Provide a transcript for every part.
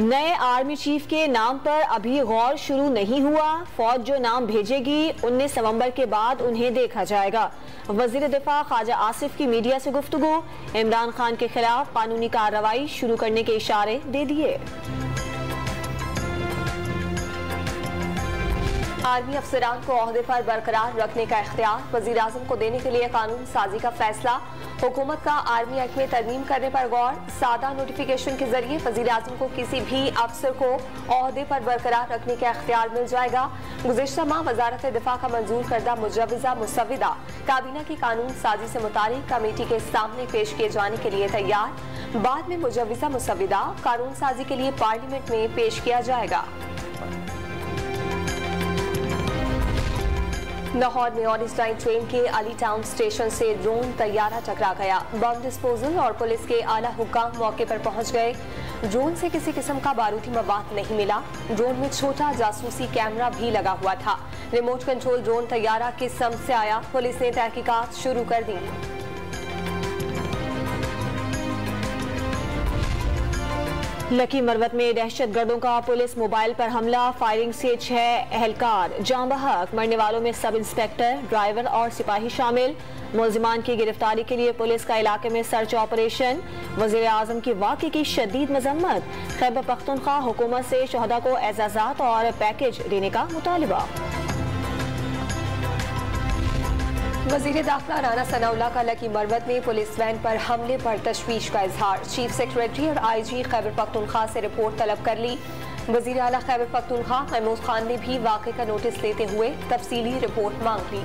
नए army chief के नाम पर अभी गौर शुरू नहीं हुआ। फौज जो नाम भेजेगी 19 नवंबर के बाद उन्हें देखा जाएगा। वजीर दिफा ख्वाजा आसिफ की मीडिया से गुफ्तगू। इमरान खान के खिलाफ कानूनी कार्रवाई शुरू करने के इशारे दे दिए। आर्मी अफसरान को ओहदे पर बरकरार रखने का इख्तियार वजीर आजम को देने के लिए कानून साजी का फैसला। हुकूमत का आर्मी एक्ट में तरमीम करने पर गौर। सादा नोटिफिकेशन के जरिए वजीर आजम को किसी भी अफसर को ओहदे पर बरकरार रखने का इख्तियार मिल जाएगा। गुज़िश्ता माह वजारत दिफा का मंजूर करदा मुजव्विज़ा मुसव्विदा काबीना की कानून साजी से मुतालिक कमेटी के सामने पेश किए जाने के लिए तैयार। बाद में मुजव्विज़ा मुसव्विदा कानून साजी के लिए पार्लियामेंट में पेश किया जाएगा। लाहौर में ऑरेंज लाइन ट्रेन के अली टाउन स्टेशन से ड्रोन तैयारा टकरा गया। बम डिस्पोजल और पुलिस के आला हुक्काम मौके पर पहुंच गए। ड्रोन से किसी किस्म का बारूदी मवाद नहीं मिला। ड्रोन में छोटा जासूसी कैमरा भी लगा हुआ था। रिमोट कंट्रोल ड्रोन तैयारा किस समत से आया, पुलिस ने तहकीकात शुरू कर दी। लकी मरवत में दहशतगर्दों का पुलिस मोबाइल पर हमला। फायरिंग से 6 एहलकार जाँ बहक। मरने वालों में सब इंस्पेक्टर, ड्राइवर और सिपाही शामिल। मुलजिमान की गिरफ्तारी के लिए पुलिस का इलाके में सर्च ऑपरेशन। वजीर आजम की वाक़े की शदीद मजम्मत। खैबर पख्तूनख्वा हुकूमत से शहदा को एजाज़ात और पैकेज देने का मुतालिबा। वज़ीर दाखिला राना सनाउल्लाह का लकी मरवत में पुलिस वैन पर हमले पर तशवीश का इजहार। चीफ सेक्रेटरी और IG खैबर पख्तूनख्वा से रिपोर्ट तलब कर ली। वज़ीर आला खैबर पख्तूनख्वा महमूद खान ने भी वाक़े का नोटिस लेते हुए तफसीली रिपोर्ट मांग ली।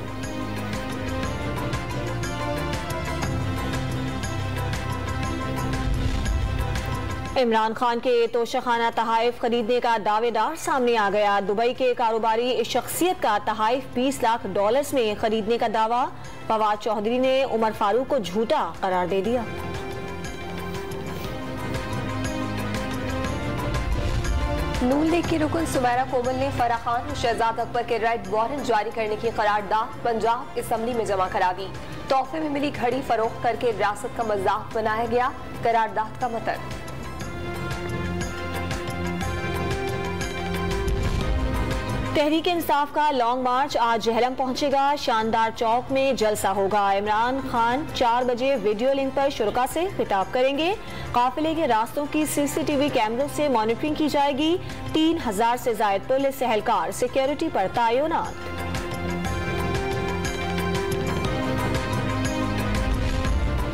इमरान खान के तोशाखाना तहाइफ खरीदने का दावेदार सामने आ गया। दुबई के कारोबारी इस शख्सियत का तहाइफ $20 लाख में खरीदने का दावा। फवाद चौधरी ने उमर फारूक को झूठा करार दे दिया। नून लीग की रुकन सुमैरा कोमल ने फराह खान और शहजाद अकबर के रेड वारंट जारी करने की करारदाद पंजाब असम्बली में जमा करा दी। तोहफे में मिली घड़ी फरोख्त करके रियासत का मजाक बनाया गया। करारदाद का मतलब तहरीक इंसाफ का लॉन्ग मार्च आज जहलम पहुंचेगा। शानदार चौक में जलसा होगा। इमरान खान 4 बजे वीडियो लिंक पर शुरका से खिताब करेंगे। काफिले के रास्तों की CCTV कैमरों से मॉनिटरिंग की जाएगी। 3000 से जायद पुलिस एहलकार सिक्योरिटी पर तैनात।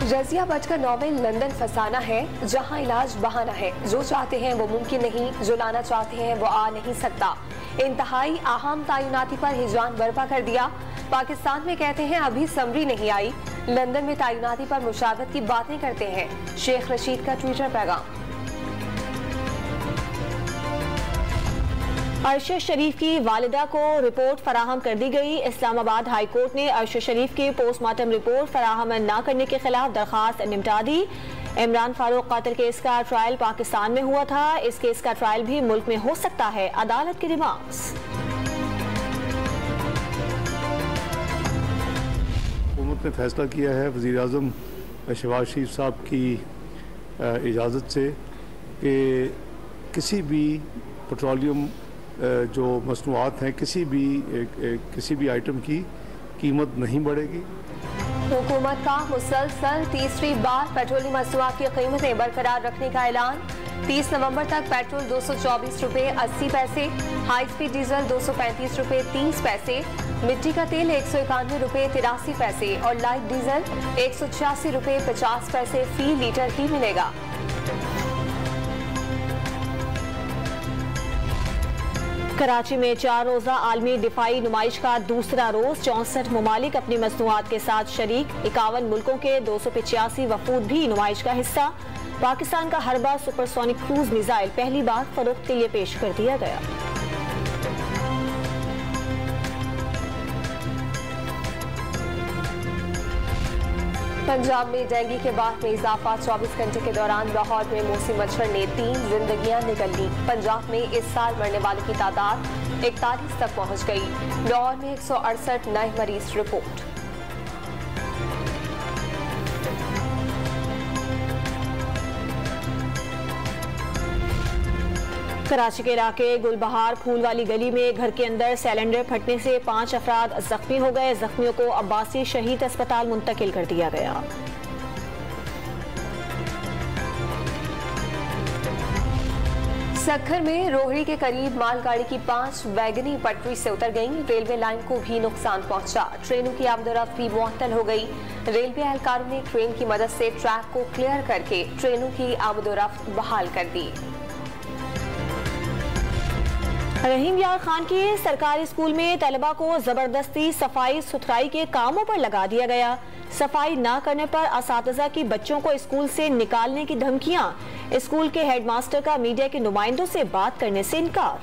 रजिया बट का नॉवेल लंदन फसाना है, जहां इलाज बहाना है। जो चाहते हैं वो मुमकिन नहीं, जो लाना चाहते हैं वो आ नहीं सकता। इंतहाई अहम तैनाती पर हिजान बर्पा कर दिया। पाकिस्तान में कहते हैं अभी समरी नहीं आई, लंदन में तैनाती पर मुशावरत की बातें करते हैं। शेख रशीद का ट्विटर पैगाम। अरशद शरीफ की वालिदा को रिपोर्ट फराहम कर दी गई। इस्लामाबाद हाई कोर्ट ने अरशद शरीफ के पोस्टमार्टम रिपोर्ट फराहम न करने के खिलाफ दरखास्त निपटा दी। इमरान फारूक कातिल केस का ट्रायल पाकिस्तान में हुआ था। इस केस का ट्रायल भी मुल्क में हो सकता है, अदालत की रिमार्क्स। हुकूमत ने फैसला किया है वज़ीर आज़म शहबाज शरीफ साहब की इजाज़त से कि किसी भी पेट्रोलियम जो मसनूआत हैं, किसी भी आइटम की कीमत नहीं बढ़ेगी। हुकूमत का मुसलसल तीसरी बार पेट्रोलियम मसनूआत की कीमतें बरकरार रखने का ऐलान। 30 नवंबर तक पेट्रोल 224 रुपये 80 पैसे, हाई स्पीड डीजल 235 रुपये 30 पैसे, मिट्टी का तेल 191 रुपये 83 पैसे और लाइट डीजल 186 रुपये 50 पैसे फी लीटर ही मिलेगा। कराची में 4 रोजा आलमी दिफाई नुमाइश का दूसरा रोज। 64 ममालिक अपनी मसनूआत के साथ शरीक। 51 मुल्कों के 285 वफूद भी नुमाइश का हिस्सा। पाकिस्तान का हरबा सुपरसोनिक क्रूज मिसाइल पहली बार फरोख्त के लिए पेश कर दिया गया। पंजाब में डेंगू के बाद में इजाफा। 24 घंटे के दौरान लाहौर में मौसमी मच्छर ने 3 जिंदगियां निकल ली। पंजाब में इस साल मरने वालों की तादाद 41 तक पहुंच गई। लाहौर में 168 नए मरीज रिपोर्ट। कराची के इलाके गुलबहार फूल वाली गली में घर के अंदर सिलेंडर फटने से 5 अफराद जख्मी हो गए। जख्मियों को अब्बासी शहीद अस्पताल मुंतकिल कर दिया गया। सक्खर में रोहड़ी के करीब मालगाड़ी की 5 वैगनी पटरी से उतर गईं। रेलवे लाइन को भी नुकसान पहुंचा। ट्रेनों की आमदोरफ्त भी मुअत्तल हो गई। रेलवे एहलकारों ने क्रेन की मदद से ट्रैक को क्लियर करके ट्रेनों की आमदोरफ्त बहाल कर दी। रहीम यार खान के सरकारी स्कूल में तलबा को जबरदस्ती सफाई सुथराई के कामों पर लगा दिया गया। सफाई न करने पर असातिज़ा की बच्चों को स्कूल से निकालने की धमकियां। स्कूल के हेडमास्टर का मीडिया के नुमाइंदों से बात करने से इनकार।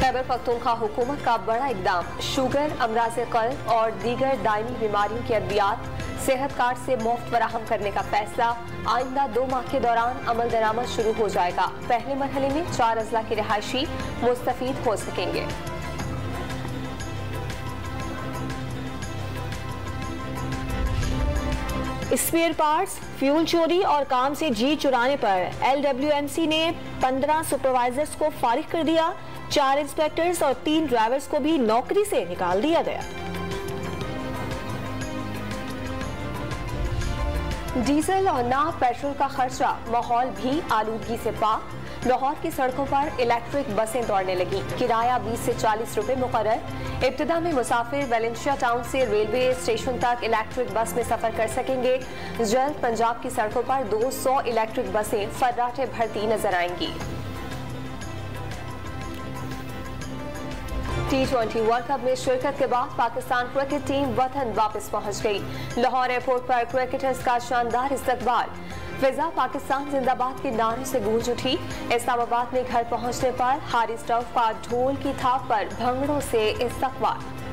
खैबर पख्तूनख्वा हुकूमत का बड़ा इकदाम। शुगर, अमराज़े क़ल्ब और दीगर दायमी बीमारियों की अद्वियात सेहत कार्ड से मुफ्त फराहम करने का फैसला। आइंदा 2 माह के दौरान अमल दरामद शुरू हो जाएगा। पहले मरहले में 4 अजला के रिहायशी मुस्तफीद हो सकेंगे। स्पेयर पार्ट्स, फ्यूल चोरी और काम से जी चुराने पर LWMC ने 15 सुपरवाइजर्स को फारिग कर दिया। 4 इंस्पेक्टर्स और 3 ड्राइवर्स को भी नौकरी से निकाल दिया गया। डीजल और ना पेट्रोल का खर्चा, माहौल भी आलूदगी से पाक। लाहौर की सड़कों पर इलेक्ट्रिक बसें दौड़ने लगी। किराया 20 से 40 रुपए मुकर्रर। इब्तिदा में मुसाफिर वेलेंशिया टाउन से रेलवे स्टेशन तक इलेक्ट्रिक बस में सफर कर सकेंगे। जल्द पंजाब की सड़कों पर 200 इलेक्ट्रिक बसें फर्राटे भरती नजर आएंगी। T20 वर्ल्ड कप में शिरकत के बाद पाकिस्तान क्रिकेट टीम वतन वापस पहुंच गई। लाहौर एयरपोर्ट पर क्रिकेटर्स का शानदार इस्तकबाल। फिजा पाकिस्तान जिंदाबाद के नारों से गूंज उठी। इस्लामाबाद में घर पहुंचने पर हारिस रऊफ का ढोल की थाप पर भंगड़ों से इस्तकबाल।